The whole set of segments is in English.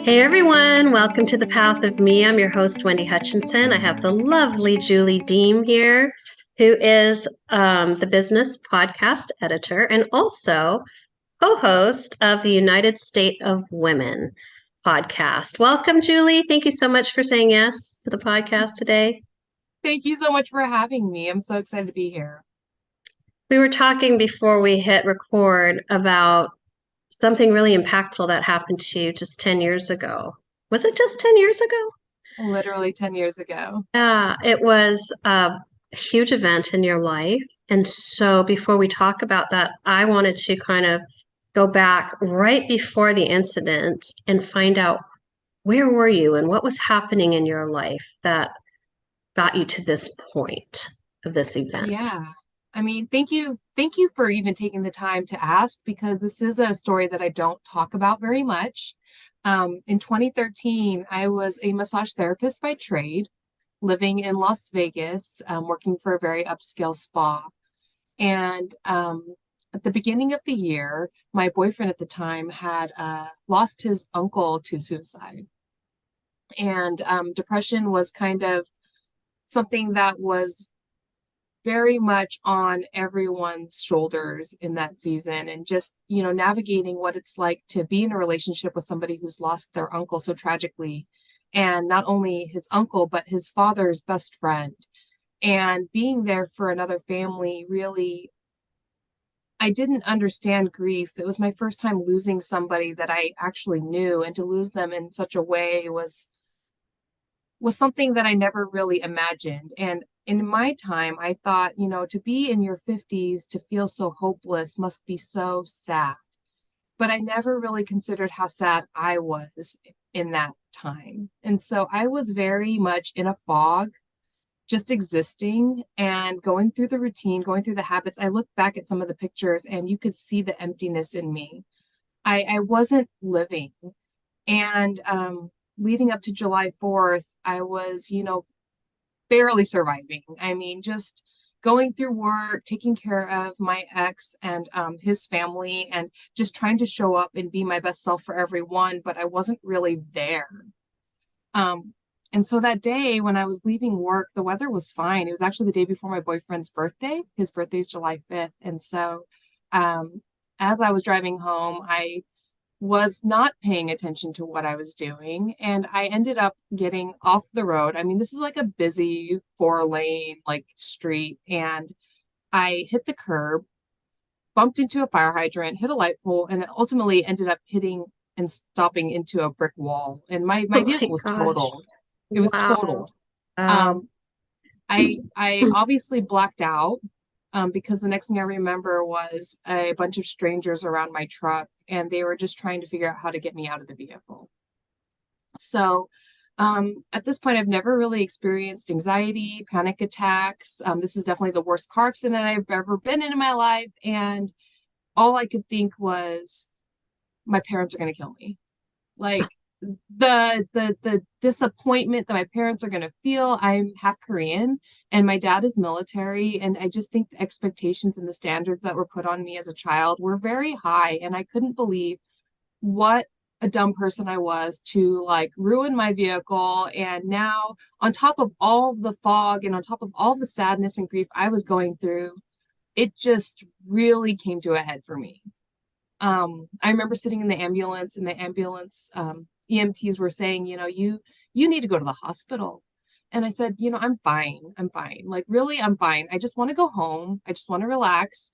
Hey everyone, welcome to The Path of Me. I'm your host, Wendy Hutchinson. I have the lovely Julie Deem here, who is the business podcast editor and also co host of the United State of Women podcast. Welcome, Julie. Thank you so much for saying yes to the podcast today. Thank you so much for having me. I'm so excited to be here. We were talking before we hit record about something really impactful that happened to you just 10 years ago. Was it just 10 years ago? Literally 10 years ago. Yeah, it was a huge event in your life. And so before we talk about that, I wanted to kind of go back right before the incident and find out where were you and what was happening in your life that got you to this point of this event. Yeah. I mean, thank you. Thank you for even taking the time to ask because this is a story that I don't talk about very much. In 2013, I was a massage therapist by trade, living in Las Vegas, working for a very upscale spa. And at the beginning of the year, my boyfriend at the time had lost his uncle to suicide. And depression was kind of something that was very much on everyone's shoulders in that season, and just navigating what it's like to be in a relationship with somebody who's lost their uncle so tragically, and not only his uncle but his father's best friend, and being there for another family. Really, I didn't understand grief. It was my first time losing somebody that I actually knew, and to lose them in such a way was something that I never really imagined. And in my time, I thought, to be in your 50s, to feel so hopeless must be so sad. But I never really considered how sad I was in that time. And so I was very much in a fog, just existing and going through the routine, going through the habits. I look back at some of the pictures and you could see the emptiness in me. I wasn't living. And leading up to July 4th, I was, barely surviving. I mean, just going through work, taking care of my ex and his family, and just trying to show up and be my best self for everyone, but I wasn't really there. Um, and so that day when I was leaving work, the weather was fine. It was actually the day before my boyfriend's birthday. His birthday is July 5th. And so um, as I was driving home, I was not paying attention to what I was doing. And I ended up getting off the road. I mean, this is like a busy 4-lane like street. And I hit the curb, bumped into a fire hydrant, hit a light pole, and ultimately ended up hitting and stopping into a brick wall. And my Oh my vehicle was gosh. totaled. It was Wow. totaled. Wow. Um, I obviously blacked out, because the next thing I remember was a bunch of strangers around my truck, and they were just trying to figure out how to get me out of the vehicle. So at this point, I've never really experienced anxiety, panic attacks. This is definitely the worst car accident I've ever been in my life. And all I could think was, my parents are going to kill me. Like, the disappointment that my parents are going to feel. I'm half Korean and my dad is military, and I just think the expectations and the standards that were put on me as a child were very high, and I couldn't believe what a dumb person I was to like ruin my vehicle. And now, on top of all the fog and on top of all the sadness and grief I was going through, it just really came to a head for me. I remember sitting in the ambulance, and the ambulance EMTs were saying, you need to go to the hospital. And I said, I'm fine. I'm fine. Like, really, I'm fine. I just want to go home. I just want to relax.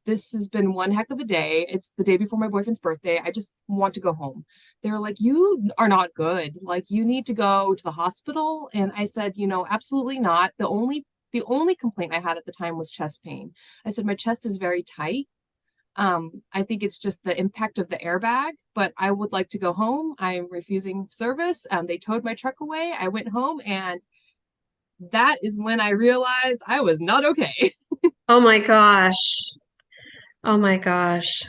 This has been one heck of a day. It's the day before my boyfriend's birthday. I just want to go home. They were like, you are not good. Like, you need to go to the hospital. And I said, absolutely not. The only complaint I had at the time was chest pain. I said, my chest is very tight. I think it's just the impact of the airbag, but I would like to go home. I'm refusing service. They towed my truck away. I went home, and that is when I realized I was not okay. Oh my gosh. Oh my gosh.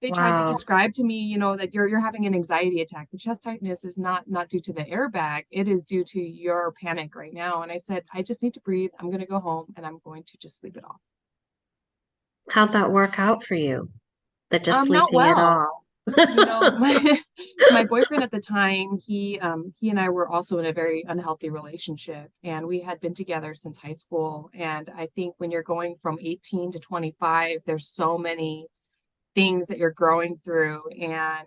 They tried to Wow. describe to me, that you're having an anxiety attack. The chest tightness is not due to the airbag. It is due to your panic right now. And I said, I just need to breathe. I'm going to go home and I'm going to just sleep it off. How'd that work out for you? That just Not sleeping it well. off. You know, my boyfriend at the time, he and I were also in a very unhealthy relationship, and we had been together since high school. And I think when you're going from 18 to 25, there's so many things that you're growing through, and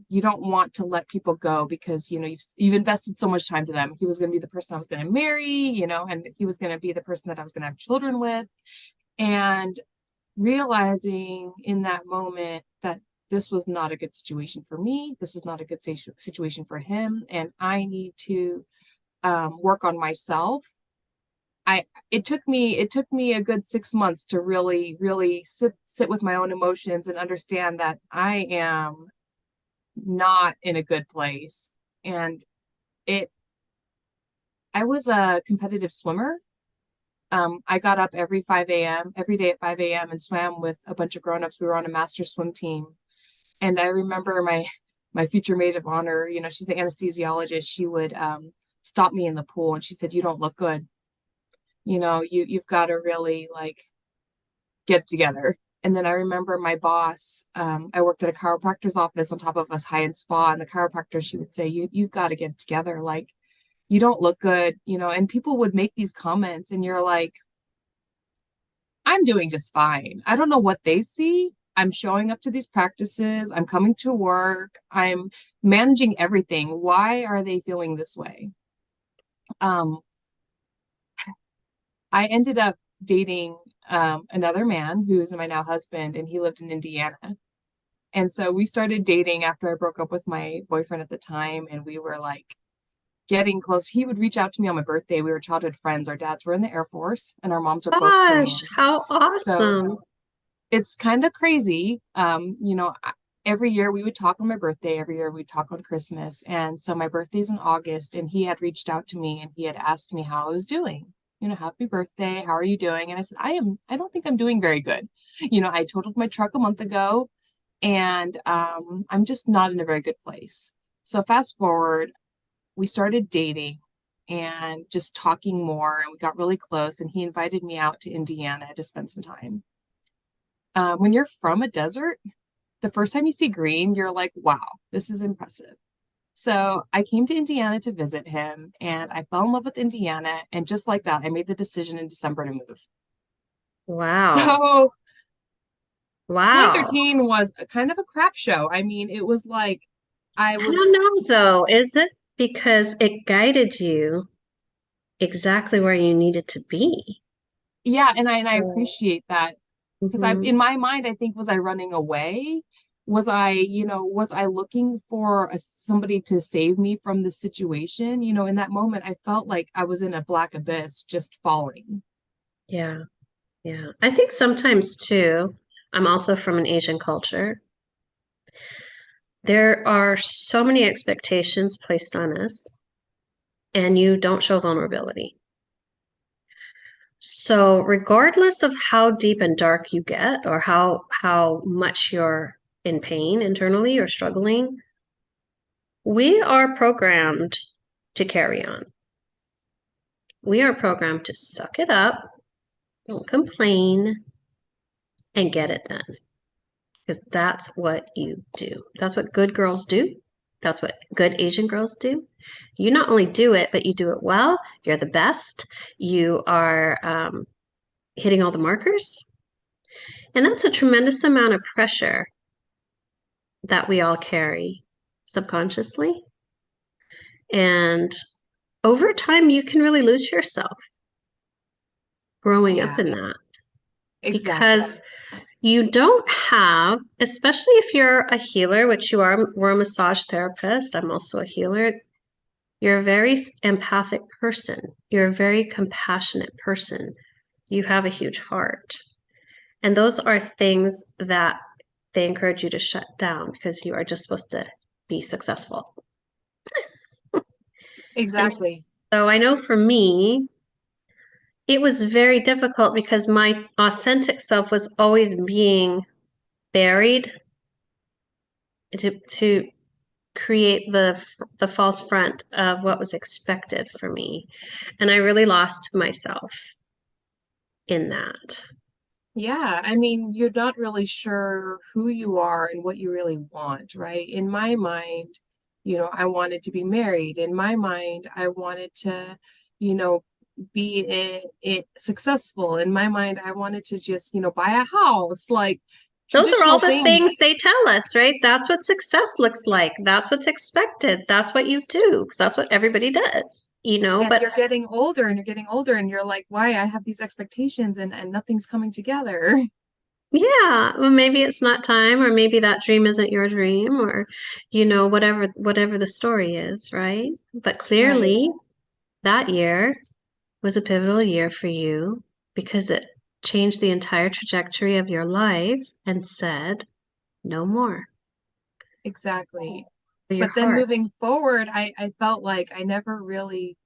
you don't want to let people go because you've invested so much time to them. He was going to be the person I was going to marry, and he was going to be the person that I was going to have children with. And realizing in that moment that this was not a good situation for me, this was not a good situation for him, and I need to work on myself. It took me a good 6 months to really sit with my own emotions and understand that I am not in a good place. And it I was a competitive swimmer. I got up every 5 a.m., every day at 5 a.m. and swam with a bunch of grown-ups. We were on a master swim team. And I remember my future maid of honor, she's an anesthesiologist. She would stop me in the pool and she said, "You don't look good. You've got to really like get it together." And then I remember my boss, I worked at a chiropractor's office on top of us high-end spa, and the chiropractor, she would say, you've got to get it together. Like, you don't look good, and people would make these comments and you're like, I'm doing just fine. I don't know what they see. I'm showing up to these practices. I'm coming to work. I'm managing everything. Why are they feeling this way? Um, I ended up dating another man who's my now husband, and he lived in Indiana. And so we started dating after I broke up with my boyfriend at the time, and we were like getting close. He would reach out to me on my birthday. We were childhood friends. Our dads were in the Air Force, and our moms are both Gosh, Korean. how So awesome. it's kind of crazy. Every year we would talk on my birthday, every year we'd talk on Christmas. And so my birthday's in August, and he had reached out to me and he had asked me how I was doing. Happy birthday. How are you doing? And I said, I don't think I'm doing very good. I totaled my truck a month ago, and I'm just not in a very good place. So fast forward, we started dating and just talking more, and we got really close, and he invited me out to Indiana to spend some time. When you're from a desert, the first time you see green, you're like, wow, this is impressive. So I came to Indiana to visit him, and I fell in love with Indiana. And just like that, I made the decision in December to move. Wow. So Wow. 2013 was a kind of a crap show. I mean, it was like I I was, don't know though. Is it because it guided you exactly where you needed to be? yeah, and I So, appreciate that because mhm. in my mind, I think, was I running away? Was I looking for somebody to save me from the situation? In that moment, I felt like I was in a black abyss, just falling. Yeah, yeah. I think sometimes too, I'm also from an Asian culture. There are so many expectations placed on us, and you don't show vulnerability. So, regardless of how deep and dark you get, or how much you're in pain internally or struggling, we are programmed to carry on. We are programmed to suck it up, don't complain, and get it done. Because that's what you do. That's what good girls do. That's what good Asian girls do. You not only do it, but you do it well. You're the best. You are hitting all the markers. And that's a tremendous amount of pressure that we all carry subconsciously. And over time, you can really lose yourself growing up Yeah, in that because exactly. you don't have, especially if you're a healer, which you are, we're a massage therapist. I'm also a healer. You're a very empathic person. You're a very compassionate person. You have a huge heart. And those are things that they encourage you to shut down because you are just supposed to be successful. And Exactly. so I know for me, it was very difficult because my authentic self was always being buried to create the false front of what was expected for me. And I really lost myself in that. Yeah, I mean, you're not really sure who you are and what you really want, right? In my mind, I wanted to be married. In my mind, I wanted to, you know, be it successful. In my mind, I wanted to just, buy a house, like Those are all traditional the things things. they tell us, right? That's what success looks like. That's what's expected. That's what you do because that's what everybody does, And but you're getting older and you're getting older and you're like, why I have these expectations and nothing's coming together. yeah, well, maybe it's not time, or maybe that dream isn't your dream, or whatever the story is, right? But Right. clearly, that year was a pivotal year for you because it changed the entire trajectory of your life and said, no more Exactly. for your But then heart. moving forward, I felt like I never really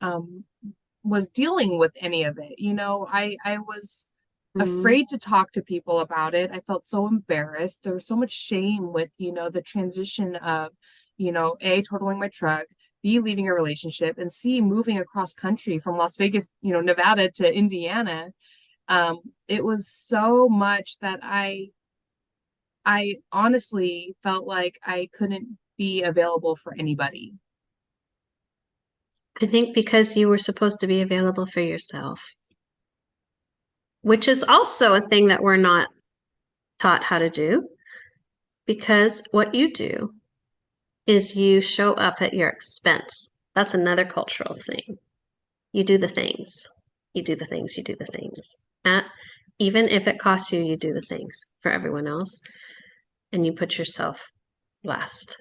um was dealing with any of it. I was Mm. afraid to talk to people about it. I felt so embarrassed. There was so much shame with, the transition of, A, totaling my truck, B, leaving a relationship, and C, moving across country from Las Vegas, Nevada to Indiana. It was so much that I honestly felt like I couldn't be available for anybody. I think because you were supposed to be available for yourself, which is also a thing that we're not taught how to do, because what you do is you show up at your expense. That's another cultural thing. You do the things. You do the things. You do the things. Uh, Even if it costs you, you do the things for everyone else and you put yourself last.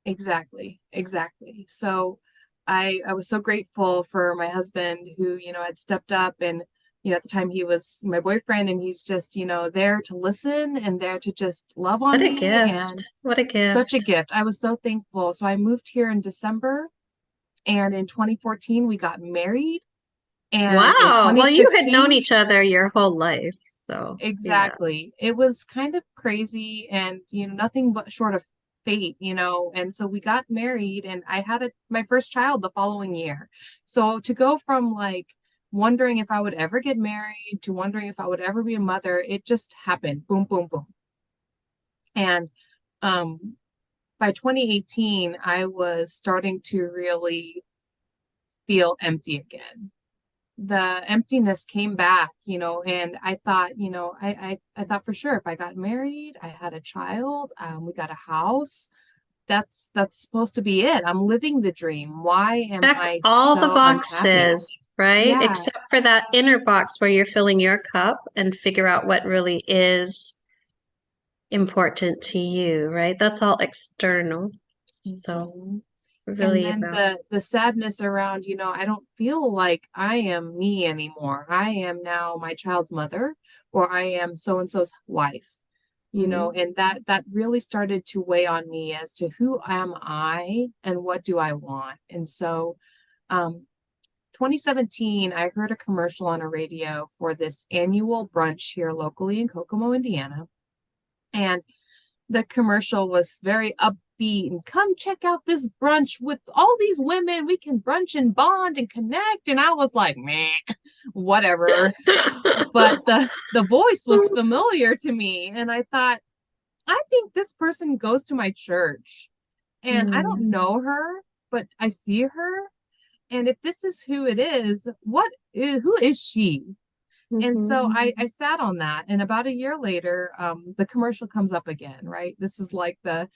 Exactly, exactly. So I was so grateful for my husband who, had stepped up and, at the time he was my boyfriend and he's just, there to listen and there to just love What on a me gift. and What a such a gift. gift. I was so thankful. So I moved here in December and in 2014 we got married and in Wow. Well, you had known 2015. each other your whole life. So, yeah. Exactly. It was kind of crazy and, nothing but short of fate. And so we got married and I had my first child the following year. So to go from like wondering if I would ever get married to wondering if I would ever be a mother, it just happened. Boom, boom, boom. And um by 2018, I was starting to really feel empty again. The emptiness came back, and I thought, I thought for sure if I got married, I had a child, we got a house, that's supposed to be it. I'm living the dream. Why am Check I all the so unhappy? boxes, right? Yeah, Except for that inner box where you're filling your cup and figure out what really is important to you, right? That's all external. So, mhm. And really then about, the sadness around, I don't feel like I am me anymore. I am now my child's mother, or I am so and so's wife. mm, And that really started to weigh on me as to who am I and what do I want. And so, um, 2017, I heard a commercial on a radio for this annual brunch here locally in Kokomo, Indiana. And the commercial was very upbeat and come check out this brunch with all these women. We can brunch and bond and connect. And I was like, meh, whatever. But the voice was familiar to me. And I thought, I think this person goes to my church. And I don't mm, know her, but I see her. And if this is who it is, who is she? And so mhm. I sat on that. And about a year later, the commercial comes up again, right? This is like the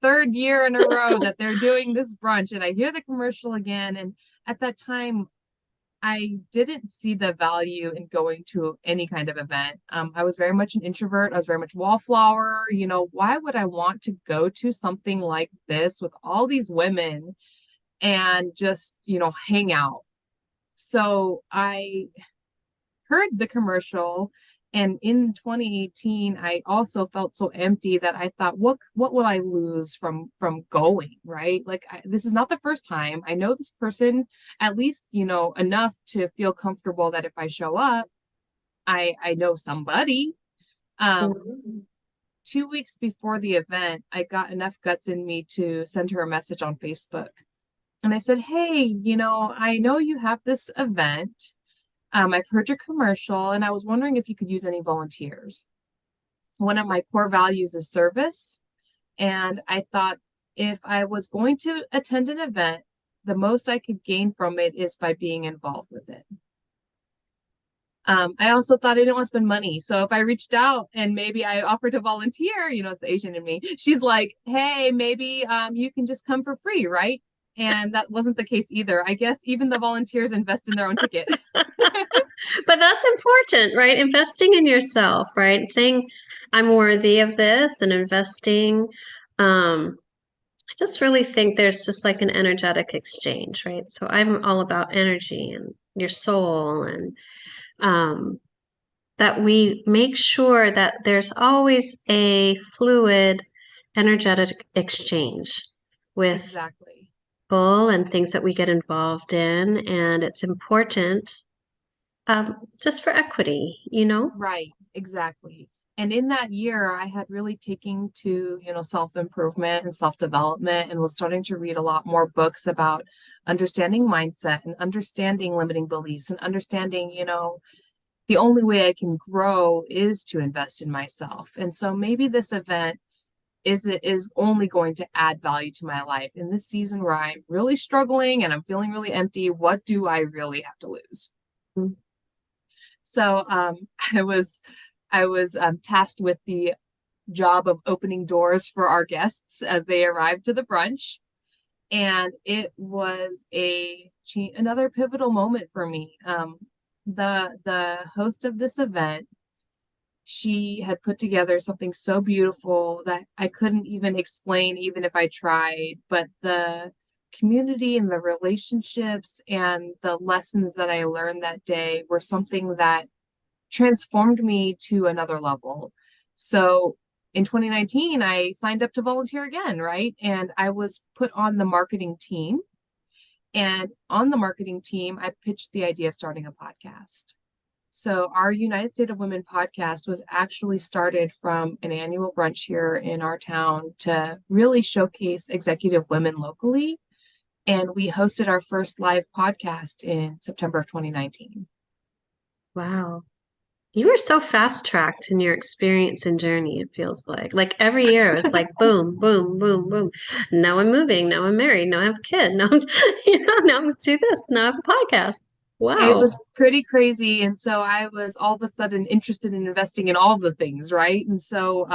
third year in a row that they're doing this brunch. And I hear the commercial again. And at that time, I didn't see the value in going to any kind of event. I was very much an introvert. I was very much wallflower. Why would I want to go to something like this with all these women and just, hang out? So I heard the commercial and in 2018 I also felt so empty that I thought what would I lose from going, right? Like this is not the first time. I know this person at least, enough to feel comfortable that if I show up, I know somebody. um Mm. 2 weeks before the event, I got enough guts in me to send her a message on Facebook. And I said, hey, I know you have this event. I've heard your commercial and I was wondering if you could use any volunteers. One of my core values is service. And I thought if I was going to attend an event, the most I could gain from it is by being involved with it. I also thought I didn't want to spend money. So if I reached out and maybe I offered to volunteer, it's the Asian in me. She's like, hey, maybe you can just come for free, right? And that wasn't the case either. I guess even the volunteers invest in their own ticket. But that's important, right? Investing in yourself, right? Saying, I'm worthy of this and investing. I just really think there's just like an energetic exchange, right? So I'm all about energy and your soul and um, that we make sure that there's always a fluid, energetic exchange with Exactly. people and things that we get involved in. And it's important just for equity, you know? Right, exactly. And in that year, I had really taken to, self-improvement and self-development and was starting to read a lot more books about understanding mindset and understanding limiting beliefs and understanding, the only way I can grow is to invest in myself. And so maybe this event is only going to add value to my life in this season where I'm really struggling and I'm feeling really empty. What do I really have to lose? Mm. So I was tasked with the job of opening doors for our guests as they arrived to the brunch, and it was another pivotal moment for me. The host of this event, she had put together something so beautiful that I couldn't even explain, even if I tried. But the community and the relationships and the lessons that I learned that day were something that transformed me to another level. So in 2019, I signed up to volunteer again, right? And I was put on the marketing team. And on the marketing team, I pitched the idea of starting a podcast. So our United States of Women podcast was actually started from an annual brunch here in our town to really showcase executive women locally. And we hosted our first live podcast in September of 2019. Wow. You were so fast tracked in your experience and journey, it feels like. Like every year it was like boom, boom, boom, boom. Now I'm moving. Now I'm married. Now I have a kid. Now I'm, now I'm do this. Now I have a podcast. It Wow. was pretty crazy. And so I was all of a sudden interested in investing in all the things, right? And so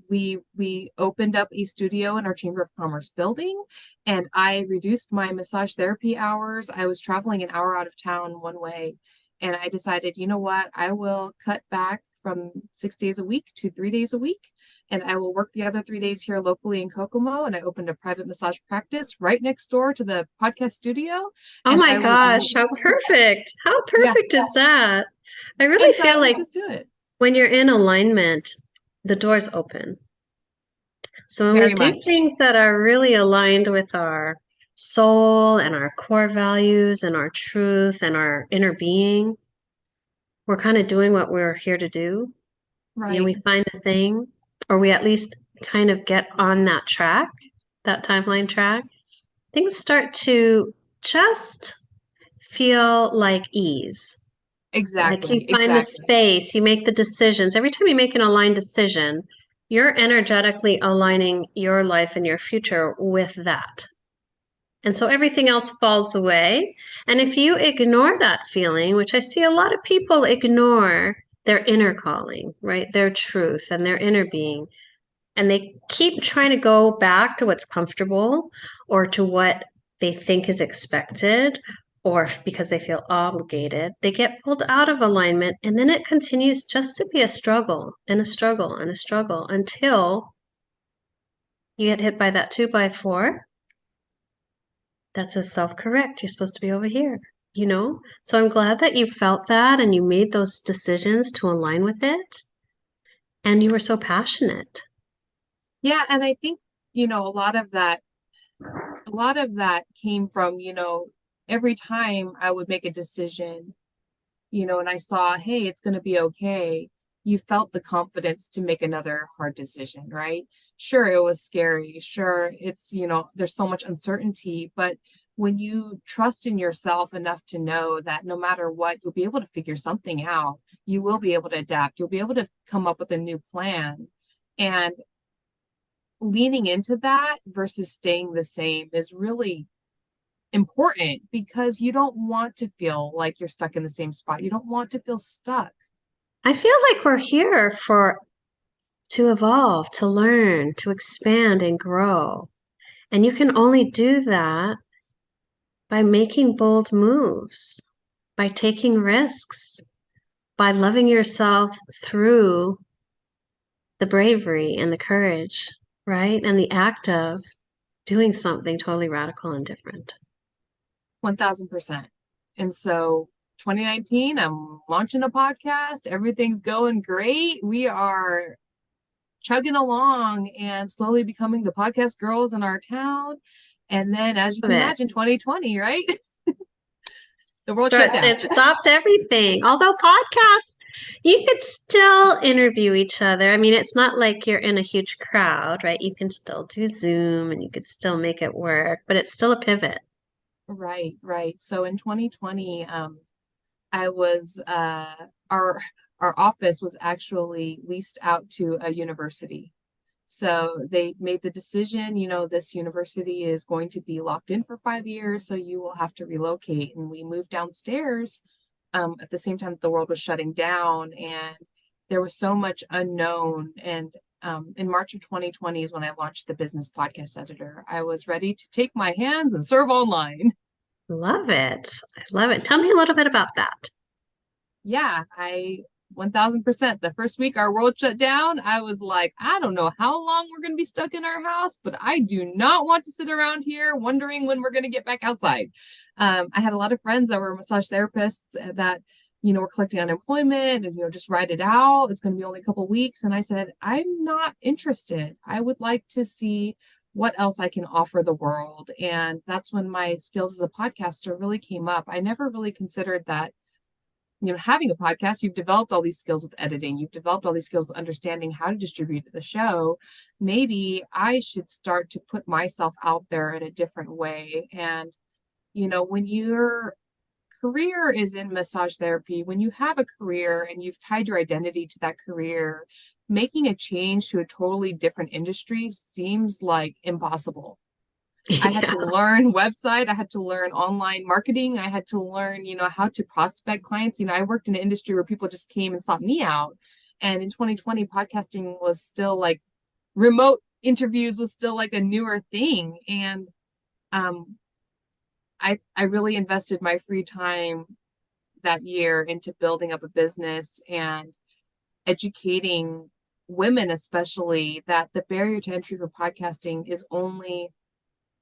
we opened up a studio in our Chamber of Commerce building, and I reduced my massage therapy hours. I was traveling an hour out of town one way, and I decided, you know what, I will cut back from 6 days a week to 3 days a week. And I will work the other 3 days here locally in Kokomo. And I opened a private massage practice right next door to the podcast studio. Oh And my I would, gosh, how perfect. How yeah. perfect is that? I really And so I feel would like just do it. when you're in alignment, the doors open. So when we Very do much. things that are really aligned with our soul and our core values and our truth and our inner being, we're kind of doing what we're here to do. We Right. find a thing, or we at least kind of get on that track, that timeline track. Things start to just feel like ease. Like you Exactly. find the Exactly. space, you make the decisions. Every time you make an aligned decision, you're energetically aligning your life and your future with that. And so everything else falls away. And if you ignore that feeling, which I see a lot of people ignore their inner calling, right? Their truth and their inner being. And they keep trying to go back to what's comfortable or to what they think is expected or because they feel obligated, they get pulled out of alignment. And then it continues just to be a struggle and a struggle and a struggle until you get hit by that 2x4 that says self-correct. You're supposed to be over here, you know? So I'm glad that you felt that and you made those decisions to align with it. And you were so passionate. Yeah. And I think, a lot of that came from, every time I would make a decision, and I saw, hey, it's going to be okay. You felt the confidence to make another hard decision, right? Sure, it was scary. Sure, there's so much uncertainty, but when you trust in yourself enough to know that no matter what, you'll be able to figure something out. You will be able to adapt. You'll be able to come up with a new plan. And leaning into that versus staying the same is really important because you don't want to feel like you're stuck in the same spot. You don't want to feel stuck. I feel like we're here to evolve, to learn, to expand and grow. And you can only do that by making bold moves, by taking risks, by loving yourself through the bravery and the courage, right? And the act of doing something totally radical and different. 1000%. And so 2019, I'm launching a podcast. Everything's going great. We are chugging along and slowly becoming the podcast girls in our town. And then, as you can imagine, 2020, right? The world shut down. It stopped everything. Although podcasts, you could still interview each other. I mean, it's not like you're in a huge crowd, right? You can still do Zoom and you could still make it work, but it's still a pivot. Right, right. So in 2020, I was our office was actually leased out to a university. So they made the decision, this university is going to be locked in for 5 years, so you will have to relocate. And we moved downstairs at the same time that the world was shutting down, and there was so much unknown. And in March of 2020 is when I launched the Business Podcast Editor. I was ready to take my hands and serve online. Love it. I love it. Tell me a little bit about that. Yeah, I 1000%. The first week our world shut down, I was like, I don't know how long we're going to be stuck in our house, but I do not want to sit around here wondering when we're going to get back outside. I had a lot of friends that were massage therapists that, were collecting unemployment and, just ride it out. It's going to be only a couple of weeks. And I said, I'm not interested. I would like to see what else I can offer the world. And that's when my skills as a podcaster really came up. I never really considered that having a podcast, you've developed all these skills with editing, you've developed all these skills with understanding how to distribute the show. Maybe I should start to put myself out there in a different way. And, when your career is in massage therapy, when you have a career and you've tied your identity to that career, making a change to a totally different industry seems like impossible. I had to learn website. I had to learn online marketing. I had to learn, how to prospect clients. I worked in an industry where people just came and sought me out. And in 2020, podcasting was still like remote interviews was still like a newer thing. And I really invested my free time that year into building up a business and educating women, especially, that the barrier to entry for podcasting is only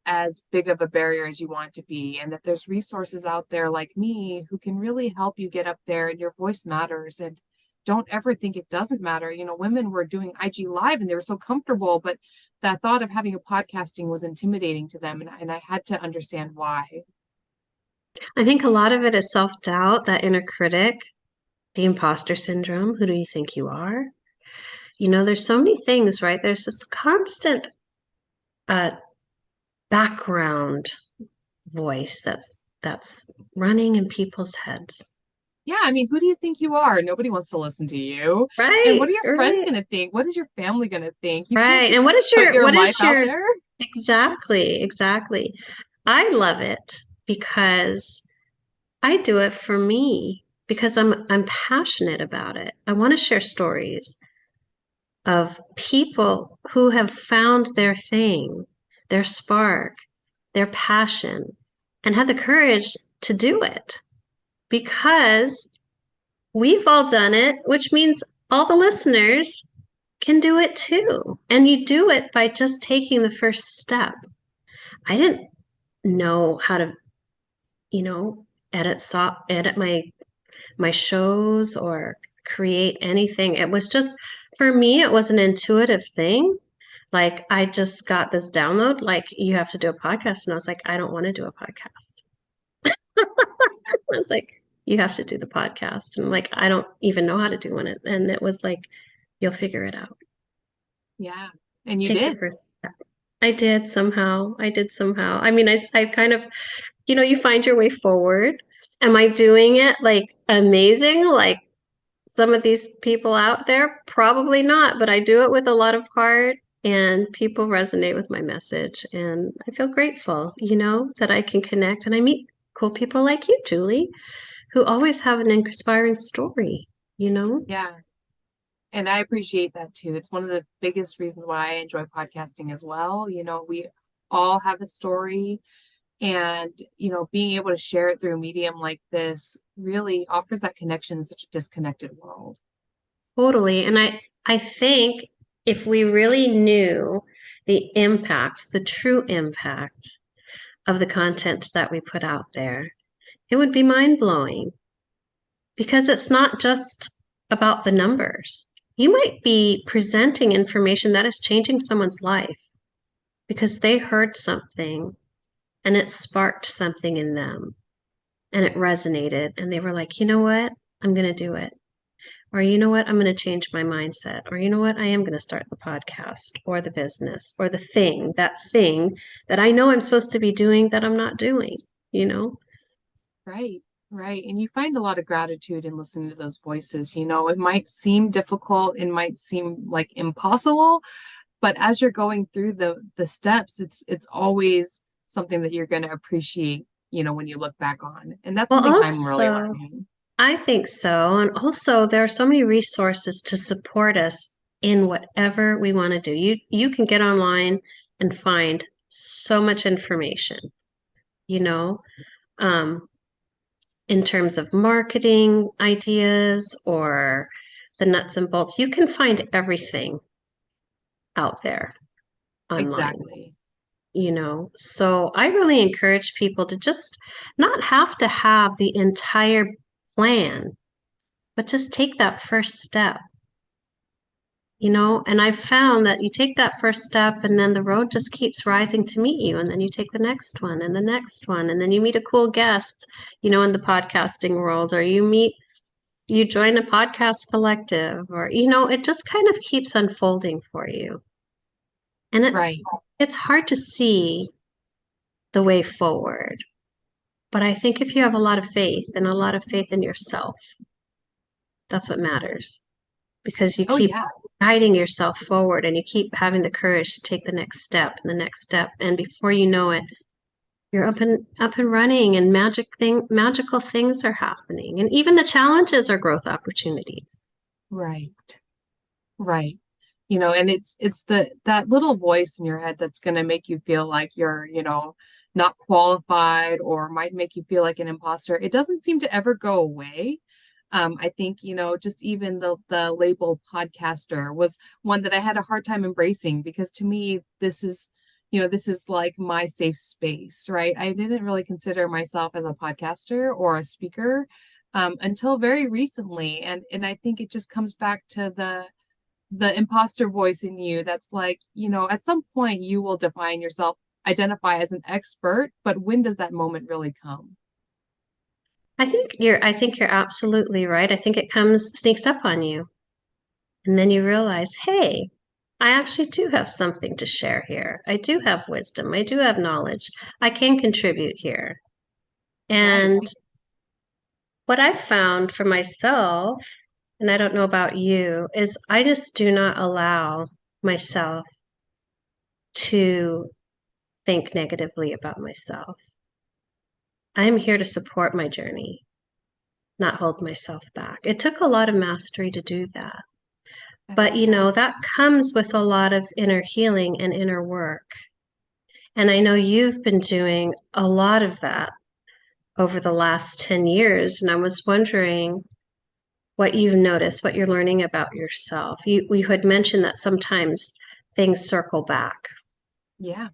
as big of a barrier as you want to be, and that there's resources out there like me who can really help you get up there, and your voice matters. And don't ever think it doesn't matter. Women were doing IG Live and they were so comfortable, but the thought of having a podcasting was intimidating to them, and I had to understand why. I think a lot of it is self-doubt, that inner critic, the imposter syndrome. Who do you think you are? There's so many things, right? There's this constant background voice that's running in people's heads. Yeah, I mean, who do you think you are? Nobody wants to listen to you. Right. And what are your friends right. going to think? What is your family going to think? You Right. can't just And what is put your what life is your out there. Exactly. I love it because I do it for me because I'm passionate about it. I want to share stories of people who have found their thing, their spark, their passion, and had the courage to do it because we've all done it, which means all the listeners can do it too. And you do it by just taking the first step. I didn't know how to, edit my shows or create anything. It was just, for me, it was an intuitive thing. Like I just got this download, like you have to do a podcast. And I was like, I don't want to do a podcast. I was like, you have to do the podcast. And I'm like, I don't even know how to do one. And it was like, you'll figure it out. Yeah. And you Take did. the first step. I did somehow. I did somehow. I mean, I kind of, you find your way forward. Am I doing it like amazing, like some of these people out there? Probably not, but I do it with a lot of heart and people resonate with my message. And I feel grateful, that I can connect and I meet cool people like you, Julie, who always have an inspiring story, you know? Yeah. And I appreciate that too. It's one of the biggest reasons why I enjoy podcasting as well. We all have a story, and, being able to share it through a medium like this really offers that connection in such a disconnected world. Totally. And I think if we really knew the impact, the true impact of the content that we put out there, it would be mind blowing because it's not just about the numbers. You might be presenting information that is changing someone's life because they heard something and it sparked something in them and it resonated and they were like, you know what? I'm going to do it. Or, you know what? I'm going to change my mindset. Or, you know what? I am going to start the podcast or the business or that thing that I know I'm supposed to be doing that I'm not doing, you know? Right, right. And you find a lot of gratitude in listening to those voices. It might seem difficult, it might seem like impossible, but as you're going through the steps, it's always something that you're going to appreciate, when you look back on. And that's Well, something I'm really also, learning. I think so. And also, there are so many resources to support us in whatever we want to do. You can get online and find so much information, you know, um, in terms of marketing ideas or the nuts and bolts. You can find everything out there online, Exactly. So I really encourage people to just not have to have the entire plan, but just take that first step. And I've found that you take that first step and then the road just keeps rising to meet you. And then you take the next one and the next one. And then you meet a cool guest, in the podcasting world, or you join a podcast collective, or, it just kind of keeps unfolding for you. And Right. it's hard to see the way forward. But I think if you have a lot of faith and a lot of faith in yourself, that's what matters because you Oh, keep yeah. guiding yourself forward and you keep having the courage to take the next step and the next step. And before you know it, you're up and running and magical things are happening. And even the challenges are growth opportunities. Right. Right. And it's that little voice in your head that's going to make you feel like you're, not qualified or might make you feel like an imposter. It doesn't seem to ever go away. I think, just even the label podcaster was one that I had a hard time embracing because to me, this is like my safe space, right? I didn't really consider myself as a podcaster or a speaker until very recently. And I think it just comes back to the imposter voice in you that's like, at some point you will define yourself, identify as an expert, but when does that moment really come? I think you're absolutely right. I think it sneaks up on you. And then you realize, hey, I actually do have something to share here. I do have wisdom. I do have knowledge. I can contribute here. Right. And what I've found for myself, and I don't know about you, is I just do not allow myself to think negatively about myself. I'm here to support my journey, not hold myself back. It took a lot of mastery to do that. I But, love that. that comes with a lot of inner healing and inner work. And I know you've been doing a lot of that over the last 10 years. And I was wondering what you've noticed, what you're learning about yourself. You had mentioned that sometimes things circle back, Yeah,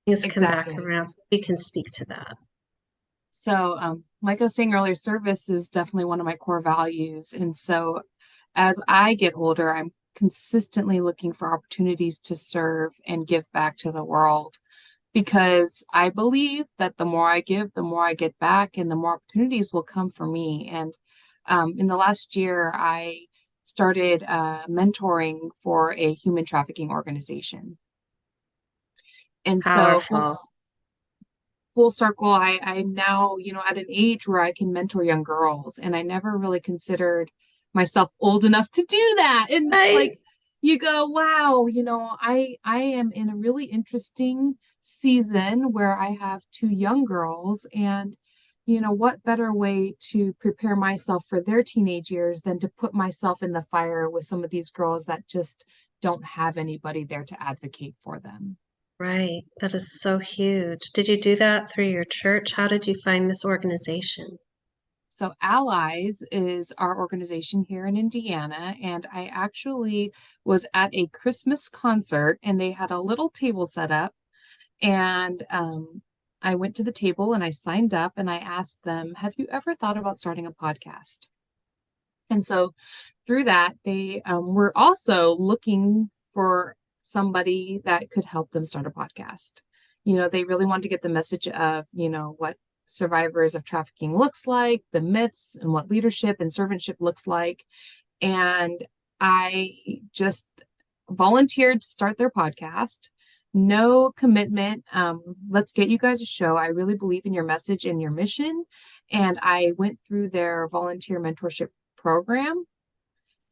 things come back exactly. around. So you can speak to that. So, like I was saying earlier, service is definitely one of my core values. And so, as I get older, I'm consistently looking for opportunities to serve and give back to the world because I believe that the more I give, the more I get back, and the more opportunities will come for me. And in the last year, I started mentoring for a human trafficking organization. And so Powerful. full circle, I'm now, at an age where I can mentor young girls, and I never really considered myself old enough to do that. And Right. like you go, wow, I am in a really interesting season where I have two young girls, and what better way to prepare myself for their teenage years than to put myself in the fire with some of these girls that just don't have anybody there to advocate for them. Right. That is so huge. Did you do that through your church? How did you find this organization? So, Allies is our organization here in Indiana. And I actually was at a Christmas concert and they had a little table set up. And I went to the table and I signed up and I asked them, have you ever thought about starting a podcast? And so through that, they were also looking for somebody that could help them start a podcast. They really wanted to get the message of, what survivors of trafficking looks like, the myths, and what leadership and servantship looks like. And I just volunteered to start their podcast. No commitment. Let's get you guys a show. I really believe in your message and your mission. And I went through their volunteer mentorship program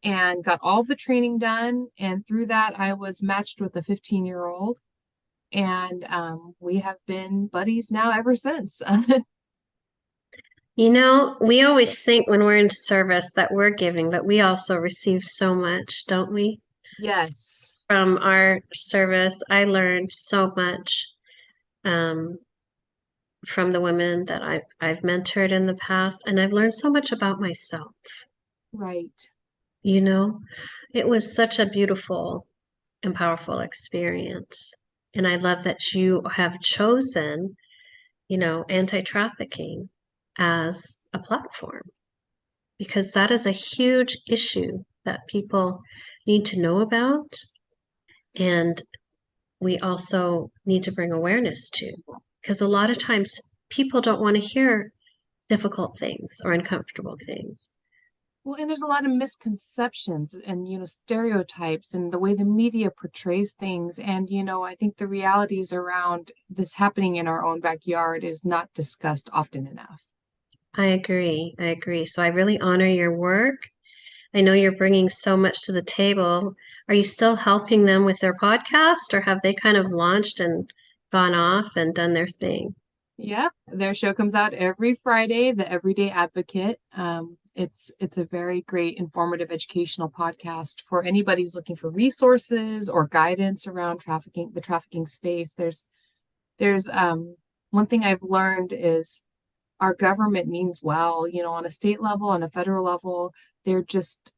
and got all of the training done. And through that, I was matched with a 15-year-old. And we have been buddies now ever since. We always think when we're in service that we're giving, but we also receive so much, don't we? Yes. From our service, I learned so much um, from the women that I've mentored in the past, and I've learned so much about myself. Right. You know, it was such a beautiful and powerful experience. And I love that you have chosen, anti-trafficking as a platform because that is a huge issue that people need to know about. And we also need to bring awareness to because a lot of times people don't want to hear difficult things or uncomfortable things. Well, and there's a lot of misconceptions and, stereotypes and the way the media portrays things. And, I think the realities around this happening in our own backyard is not discussed often enough. I agree. I agree. So I really honor your work. I know you're bringing so much to the table. Are you still helping them with their podcast, or have they kind of launched and gone off and done their thing? Yeah, their show comes out every Friday, The Everyday Advocate. It's a very great informative educational podcast for anybody who's looking for resources or guidance around the trafficking space. There's one thing I've learned is our government means well, on a state level, on a federal level, they're just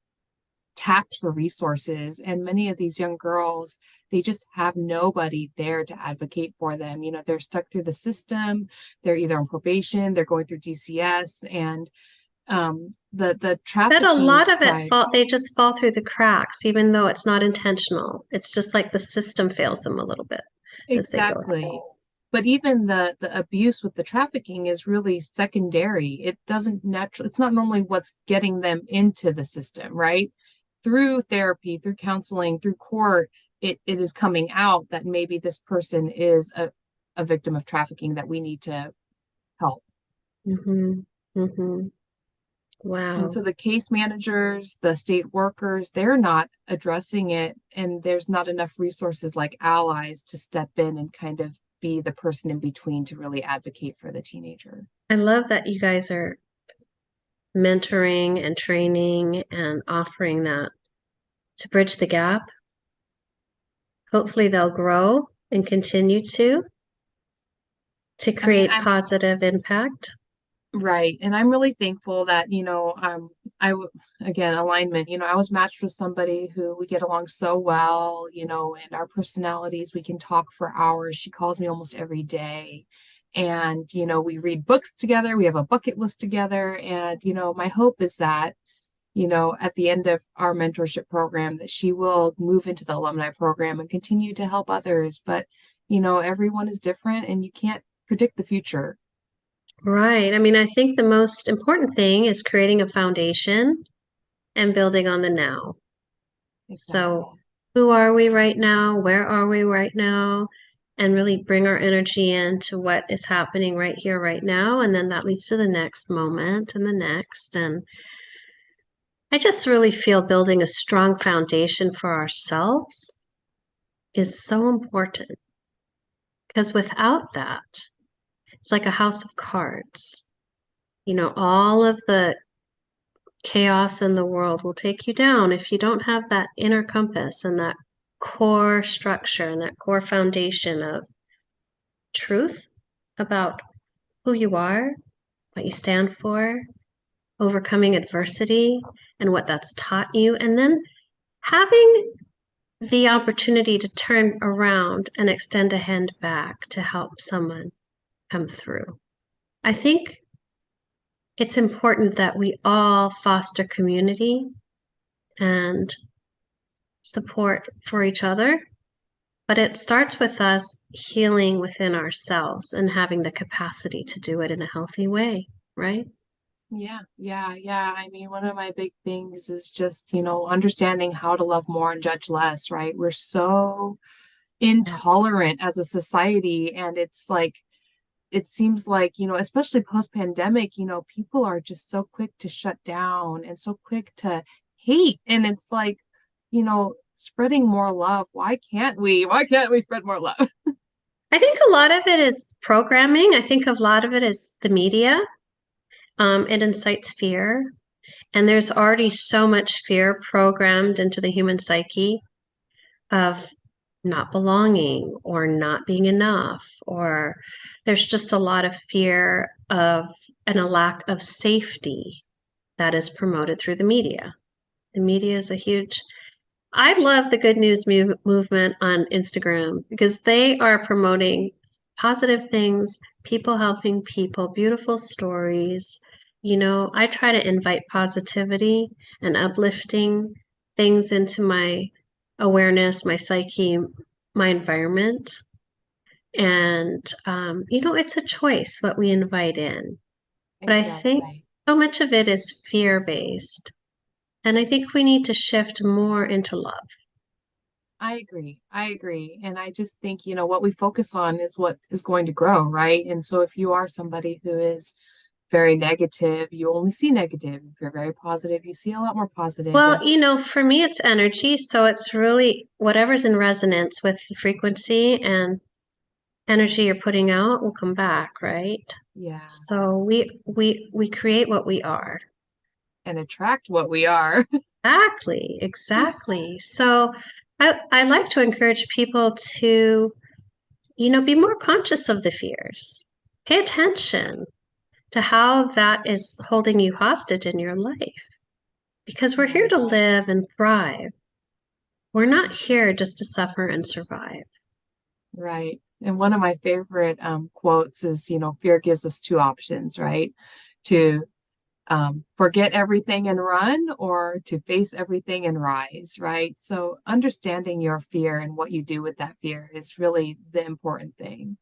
tapped for resources. And many of these young girls, they just have nobody there to advocate for them. They're stuck through the system. They're either on probation, they're going through DCS, and the But a trafficking lot of it side. they just fall through the cracks, even though it's not intentional. It's just like the system fails them a little bit as they go Exactly. But even the abuse with the trafficking is really secondary. It's not normally what's getting them into the system, right? Through therapy, through counseling, through court, it is coming out that maybe this person is a victim of trafficking that we need to help. through. Hmm. And Wow. so the case managers, the state workers, they're not addressing it. And there's not enough resources like allies to step in and kind of be the person in between to really advocate for the teenager. I love that you guys are mentoring and training and offering that to bridge the gap. Hopefully they'll grow and continue to I mean, create I'm positive impact. right. And I'm really thankful that, again, alignment, I was matched with somebody who we get along so well, and our personalities, we can talk for hours. She calls me almost every day. And, we read books together, we have a bucket list together. And, my hope is that, at the end of our mentorship program, that she will move into the alumni program and continue to help others. But, everyone is different and you can't predict the future. Right. I mean, I think the most important thing is creating a foundation and building on the now. Exactly. So, who are we right now? Where are we right now? and really bring our energy into what is happening right here, right now. And then that leads to the next moment and the next. And I just really feel building a strong foundation for ourselves is so important, because without that, it's like a house of cards. All of the chaos in the world will take you down if you don't have that inner compass and that core structure and that core foundation of truth about who you are, what you stand for, overcoming adversity, and what that's taught you, and then having the opportunity to turn around and extend a hand back to help someone come through. I think it's important that we all foster community and support for each other, but it starts with us healing within ourselves and having the capacity to do it in a healthy way, right? Yeah. I mean, one of my big things is just, understanding how to love more and judge less, right? We're so Yes. intolerant as a society, and it's like, it seems like, especially post-pandemic, people are just so quick to shut down and so quick to hate. And it's like, spreading more love. Why can't we? Why can't we spread more love? I think a lot of it is programming. I think a lot of it is the media. It incites fear. And there's already so much fear programmed into the human psyche of not belonging or not being enough, or there's just a lot of fear of and a lack of safety that is promoted through the media. The media is a huge. I love the good news movement on Instagram because they are promoting positive things, people helping people, beautiful stories. I try to invite positivity and uplifting things into my awareness, my psyche, my environment. And, it's a choice what we invite in. But I think Exactly. so much of it is fear based. And I think we need to shift more into love. I agree. I agree. And I just think, what we focus on is what is going to grow, right? And so if you are somebody who is very negative, you only see negative. If you're very positive, you see a lot more positive. Well, And for me, it's energy. So it's really whatever's in resonance with the frequency and energy you're putting out will come back, right? yeah, So we create what we are. and attract what we are. Exactly, exactly. So I like to encourage people to, be more conscious of the fears. Pay attention to how that is holding you hostage in your life. Because we're here Right. to live and thrive. We're not here just to suffer and survive. Right. And one of my favorite quotes is, fear gives us two options, right? To forget everything and run, or to face everything and rise, right? So understanding your fear and what you do with that fear is really the important thing.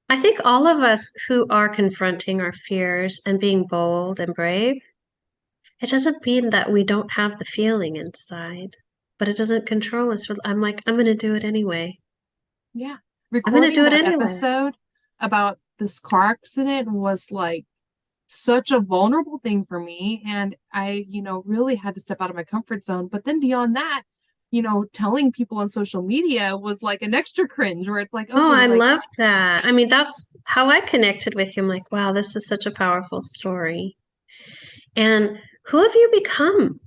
I think all of us who are confronting our fears and being bold and brave, it doesn't mean that we don't have the feeling inside, but it doesn't control us. I'm like, I'm going to do it anyway. Yeah. I'm going to Recording do it that anyway. episode about this car accident was like such a vulnerable thing for me. And I, really had to step out of my comfort zone. But then beyond that, telling people on social media was like an extra cringe where it's like, Oh, okay, I like, love that. I mean, that's how I connected with you. I'm like, wow, this is such a powerful story. And who have you become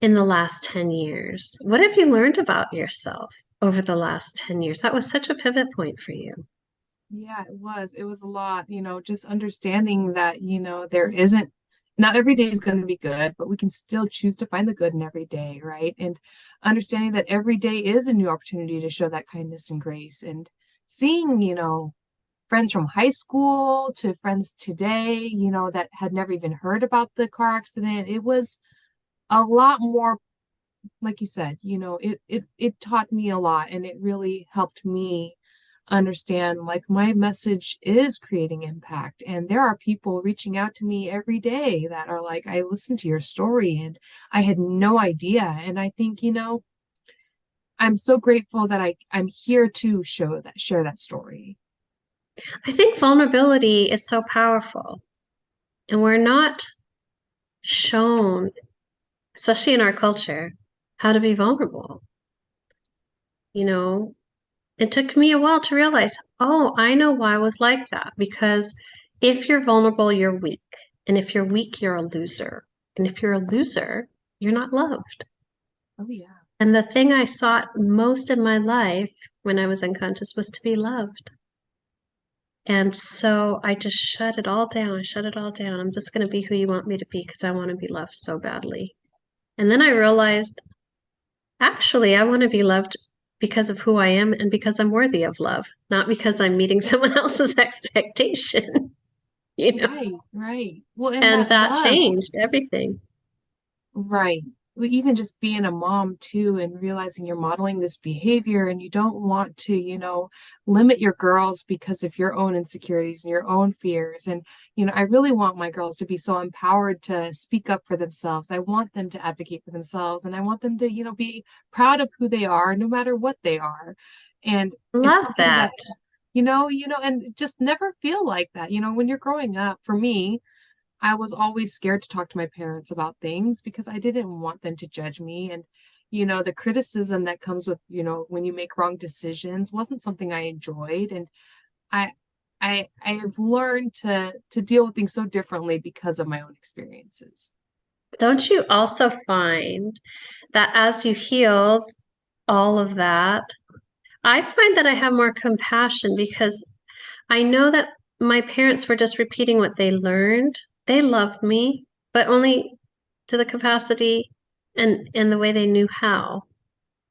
in the last 10 years? What have you learned about yourself over the last 10 years? That was such a pivot point for you. yeah, it was a lot, just understanding that, there isn't, not every day is going to be good, but we can still choose to find the good in every day, right? And understanding that every day is a new opportunity to show that kindness and grace, and seeing, friends from high school to friends today, that had never even heard about the car accident. It was a lot more, like you said, it taught me a lot, and it really helped me understand like my message is creating impact. And there are people reaching out to me every day that are like, I listened to your story and I had no idea. And I think, I'm so grateful that I'm here to share that story. I think vulnerability is so powerful, and we're not shown, especially in our culture, how to be vulnerable. You know, it took me a while to realize, oh, I know why I was like that. Because if you're vulnerable, you're weak. And if you're weak, you're a loser. And if you're a loser, you're not loved. Oh yeah. And the thing I sought most in my life when I was unconscious was to be loved. And so I just shut it all down. I shut it all down. I'm just going to be who you want me to be because I want to be loved so badly. And then I realized, actually, I want to be loved because of who I am and because I'm worthy of love, not because I'm meeting someone else's expectation, you know? Right, right. Well, and And that that love, changed everything. right. Well, even just being a mom too, and realizing you're modeling this behavior and you don't want to, limit your girls because of your own insecurities and your own fears. And, I really want my girls to be so empowered to speak up for themselves. I want them to advocate for themselves, and I want them to, be proud of who they are, no matter what they are. And it's Love something that. that, and just never feel like that. When you're growing up, for me, I was always scared to talk to my parents about things because I didn't want them to judge me. And, the criticism that comes with, when you make wrong decisions wasn't something I enjoyed. And I I have learned to deal with things so differently because of my own experiences. Don't you also find that as you healed all of that, I find that I have more compassion because I know that my parents were just repeating what they learned. They loved me, but only to the capacity and the way they knew how,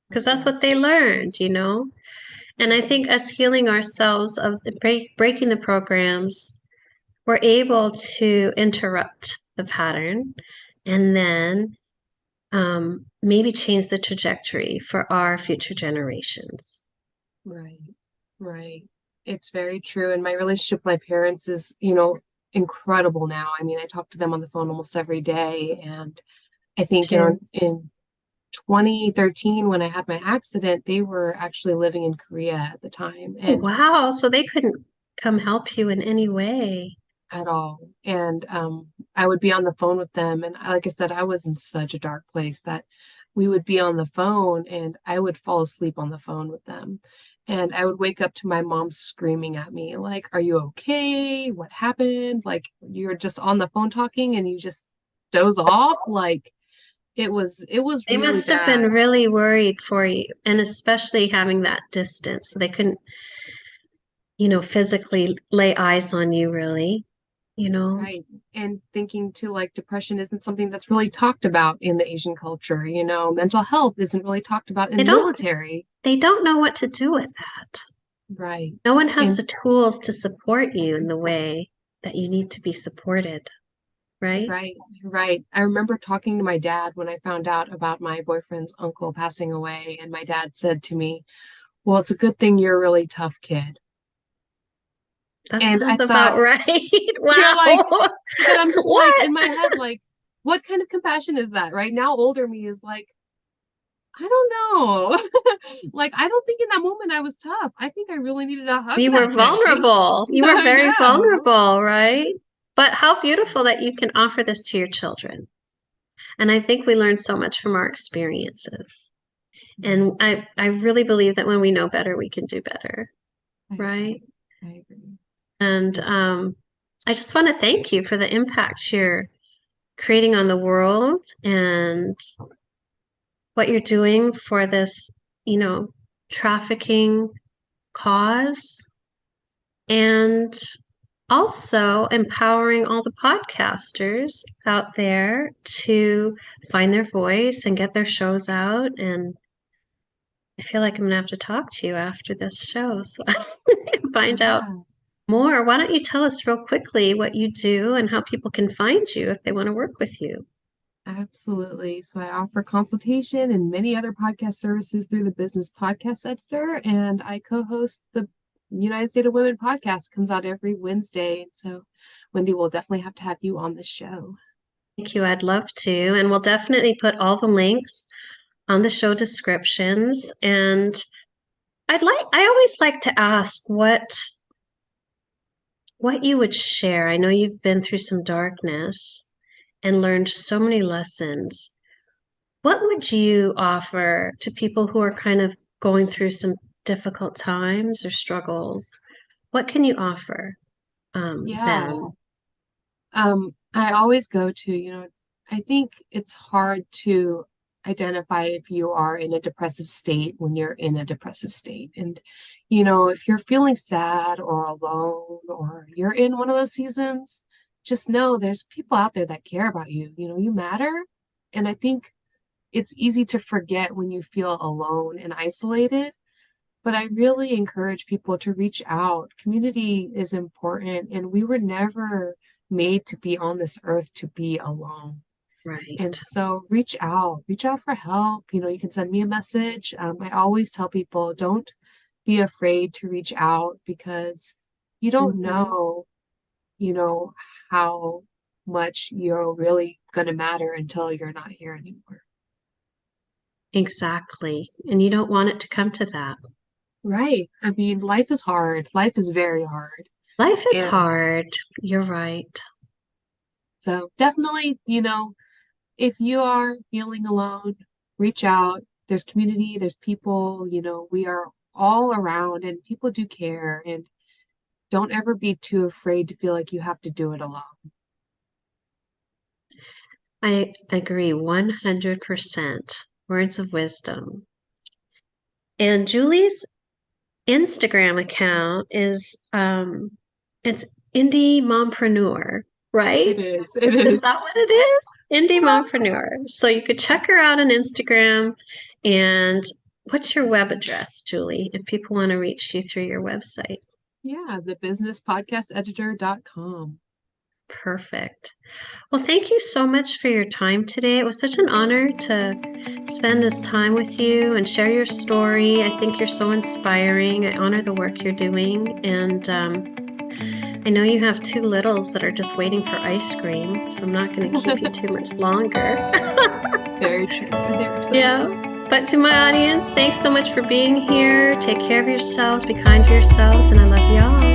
because that's Mhm. what they learned, you know? And I think us healing ourselves of the breaking the programs, we're able to interrupt the pattern and then maybe change the trajectory for our future generations. Right, right. It's very true. And my relationship with my parents is, incredible now. I mean, I talk to them on the phone almost every day. And I think, Too. in 2013, when I had my accident, they were actually living in Korea at the time. Oh, And wow. So they couldn't come help you in any way. at all. And I would be on the phone with them. And like I said, I was in such a dark place that we would be on the phone and I would fall asleep on the phone with them. And I would wake up to my mom screaming at me, like, "Are you okay? What happened? Like, you're just on the phone talking and you just doze off." Like, it was They really must have been bad. really worried for you, and especially having that distance. So they couldn't, physically lay eyes on you, really, you know. Right. And thinking too, like depression isn't something that's really talked about in the Asian culture. Mental health isn't really talked about They in don't military. they don't know what to do with that. Right. No one has And the tools to support you in the way that you need to be supported, right? right, right. I remember talking to my dad when I found out about my boyfriend's uncle passing away, and my dad said to me, "Well, it's a good thing you're a really tough kid." That And I sounds thought, about right. you're like, Wow. but I'm just like What? in my head, like, what kind of compassion is that? Right now, older me is like, I don't know. Like, I don't think in that moment I was tough. I think I really needed a hug You were that day. vulnerable. You were I very know. vulnerable, right? But how beautiful that you can offer this to your children. And I think we learn so much from our experiences. And I really believe that when we know better, we can do better, I agree. right? I agree. And It's I just want to thank you for the impact you're creating on the world and what you're doing for this, trafficking cause, and also empowering all the podcasters out there to find their voice and get their shows out. And I feel like I'm gonna have to talk to you after this show so I can find out yeah. more. Why don't you tell us real quickly what you do and how people can find you if they want to work with you? Absolutely. So I offer consultation and many other podcast services through the Business Podcast Editor, and I co-host the United States of Women podcast. Comes out every Wednesday. And so Wendy will definitely have to have you on the show. Thank you. I'd love to. And we'll definitely put all the links on the show descriptions. And I always like to ask what you would share. I know you've been through some darkness and learned so many lessons. What would you offer to people who are kind of going through some difficult times or struggles? What can you offer Yeah. then? I always go to, I think it's hard to identify if you are in a depressive state when you're in a depressive state. And, if you're feeling sad or alone or you're in one of those seasons, just know there's people out there that care about you. You matter. And I think it's easy to forget when you feel alone and isolated. But I really encourage people to reach out. Community is important, and we were never made to be on this earth to be alone. And Right. so reach out for help. You can send me a message. I always tell people don't be afraid to reach out because you don't Mhm. know, you know, how much you're really going to matter until you're not here anymore. Exactly. And you don't want it to come to that. Right. I mean, life is hard. Life is very hard. Life is And hard. You're right. so definitely, if you are feeling alone, reach out. There's community, there's people, we are all around and people do care. And don't ever be too afraid to feel like you have to do it alone. I agree 100%. Words of wisdom. And Julie's Instagram account is it's indie mompreneur, It right? is. It Is is. that what it is? Indie mompreneur. So you could check her out on Instagram. And what's your web address, Julie, if people want to reach you through your website? Yeah, the businesspodcasteditor.com. Perfect. Well, thank you so much for your time today. It was such an honor to spend this time with you and share your story. I think you're so inspiring. I honor the work you're doing. And I know you have two littles that are just waiting for ice cream, so I'm not going to keep you too much longer. Very true. They're excited. Yeah. But to my audience, thanks so much for being here. Take care of yourselves, be kind to yourselves, and I love y'all.